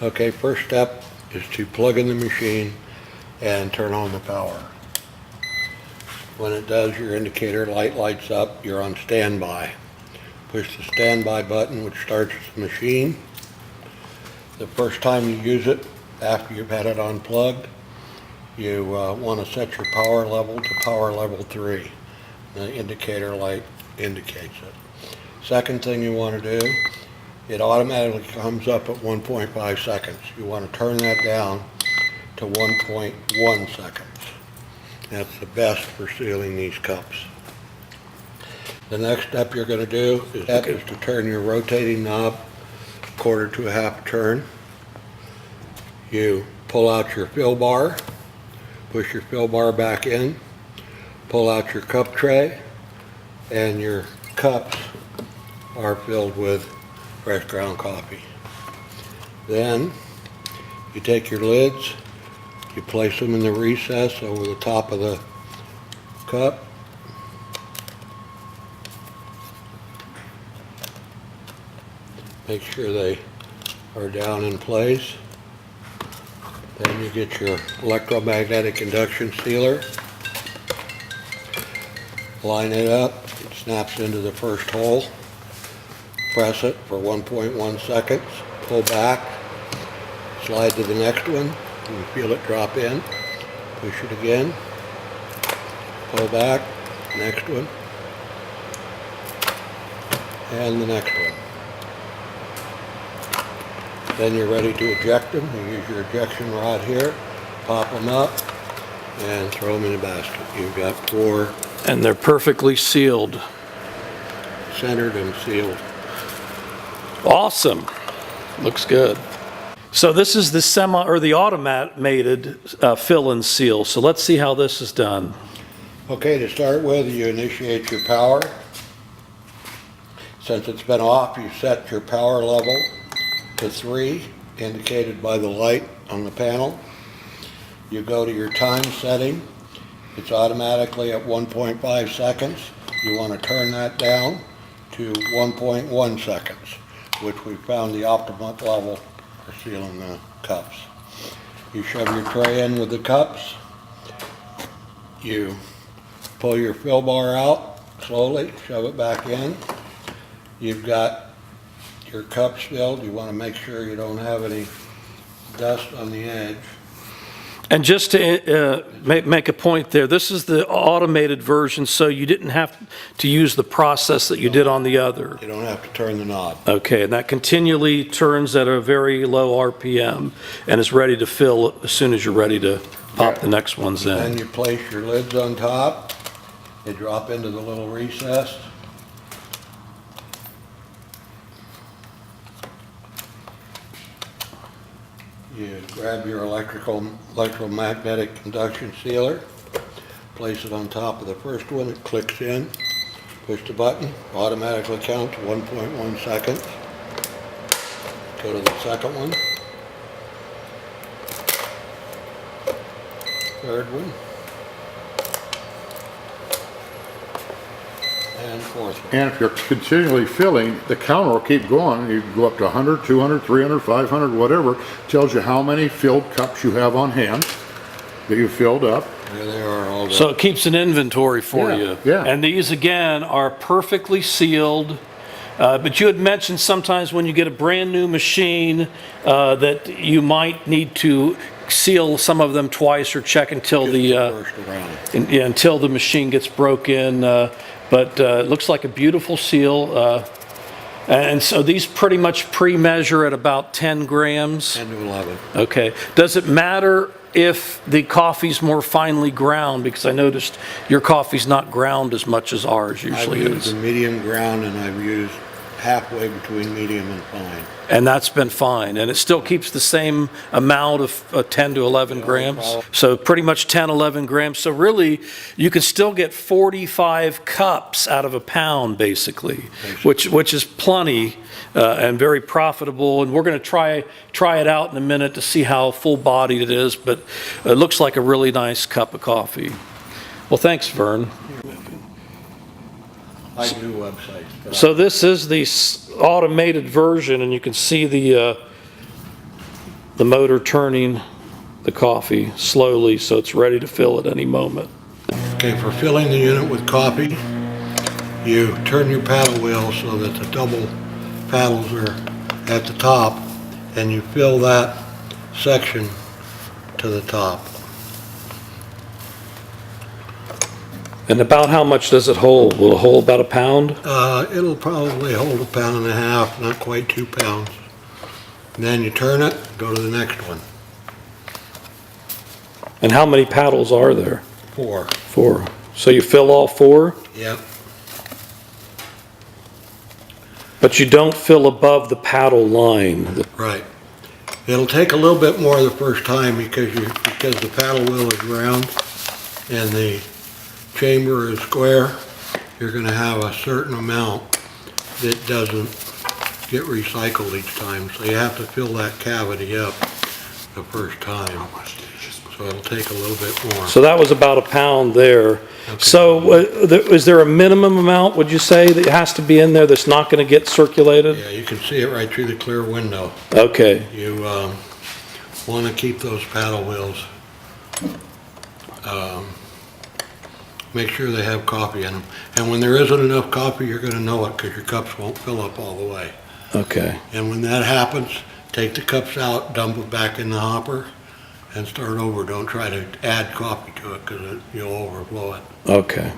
Okay, first step is to plug in the machine and turn on the power. When it does, your indicator light lights up, you're on standby. Push the standby button, which starts the machine. The first time you use it, after you've had it unplugged, you want to set your power level to power level 3. The indicator light indicates it. Second thing you want to do, it automatically comes up at 1.5 seconds. You want to turn that down to 1.1 seconds. That's the best for sealing these cups. The next step you're going to do is to turn your rotating knob quarter to a half turn. You pull out your fill bar, push your fill bar back in, pull out your cup tray, and your cups are filled with fresh ground coffee. Then you take your lids, you place them in the recess over the top of the cup. Make sure they are down in place. Then you get your electromagnetic induction sealer. Line it up, it snaps into the first hole. Press it for 1.1 seconds, pull back, slide to the next one, you feel it drop in, push it again, pull back, next one, and the next one. Then you're ready to eject them. You use your ejection rod here, pop them up, and throw them in the basket. You've got 4. And they're perfectly sealed. Centered and sealed. Awesome. Looks good. So this is the automated fill and seal. So let's see how this is done. Okay, to start with, you initiate your power. Since it's been off, you set your power level to 3, indicated by the light on the panel. You go to your time setting. It's automatically at 1.5 seconds. You want to turn that down to 1.1 seconds, which we found the optimal level for sealing the cups. You shove your tray in with the cups. You pull your fill bar out slowly, shove it back in. You've got your cups filled. You want to make sure you don't have any dust on the edge. And just to make a point there, this is the automated version, so you didn't have to use the process that you did on the other. You don't have to turn the knob. Okay, and that continually turns at a very low RPM and is ready to fill as soon as you're ready to pop the next ones in. Then you place your lids on top. They drop into the little recess. You grab your electromagnetic induction sealer, place it on top of the first one, it clicks in, push the button, automatically count to 1.1 seconds. Go to the second one, third one, and fourth one. And if you're continually filling, the counter will keep going. You can go up to 100, 200, 300, 500, whatever. Tells you how many filled cups you have on hand that you filled up. There they are all done. So it keeps an inventory for you. Yeah. And these, again, are perfectly sealed. But you had mentioned sometimes when you get a brand new machine that you might need to seal some of them twice or check until until the machine gets broken. But it looks like a beautiful seal. And so these pretty much pre-measure at about 10 grams. 10 to 11. Okay. Does it matter if the coffee's more finely ground? Because I noticed your coffee's not ground as much as ours usually I've used is. the medium ground, and I've used halfway between medium and fine. And that's been fine. And it still keeps the same amount of 10 to 11 grams. So pretty much 10, 11 grams. So really, you can still get 45 cups out of a pound, basically. Which is plenty and very profitable. And we're going to try it out in a minute to see how full-bodied it is. But it looks like a really nice cup of coffee. Well, thanks, Vern. I do websites. But So this is the automated version, and you can see the the motor turning the coffee slowly so it's ready to fill at any moment. Okay, for filling the unit with coffee, you turn your paddle wheel so that the double paddles are at the top, and you fill that section to the top. And about how much does it hold? Will it hold about a pound? It'll probably hold 1.5 pounds, not quite 2 pounds. And then you turn it, go to the next one. And how many paddles are there? 4. 4. So you fill all 4, Yep. but you don't fill above the paddle line. Right. It'll take a little bit more the first time because the paddle wheel is round and the chamber is square. You're going to have a certain amount that doesn't get recycled each time, so you have to fill that cavity up the first time. So it'll take a little bit more. So that was about a pound there. Okay. So is there a minimum amount, would you say, that has to be in there that's not going to get circulated? Yeah, you can see it right through the clear window. Okay. You want to keep those paddle wheels, make sure they have coffee in them. And when there isn't enough coffee, you're going to know it because your cups won't fill up all the way. Okay. And when that happens, take the cups out, dump it back in the hopper, and start over. Don't try to add coffee to it because you'll overflow it. Okay.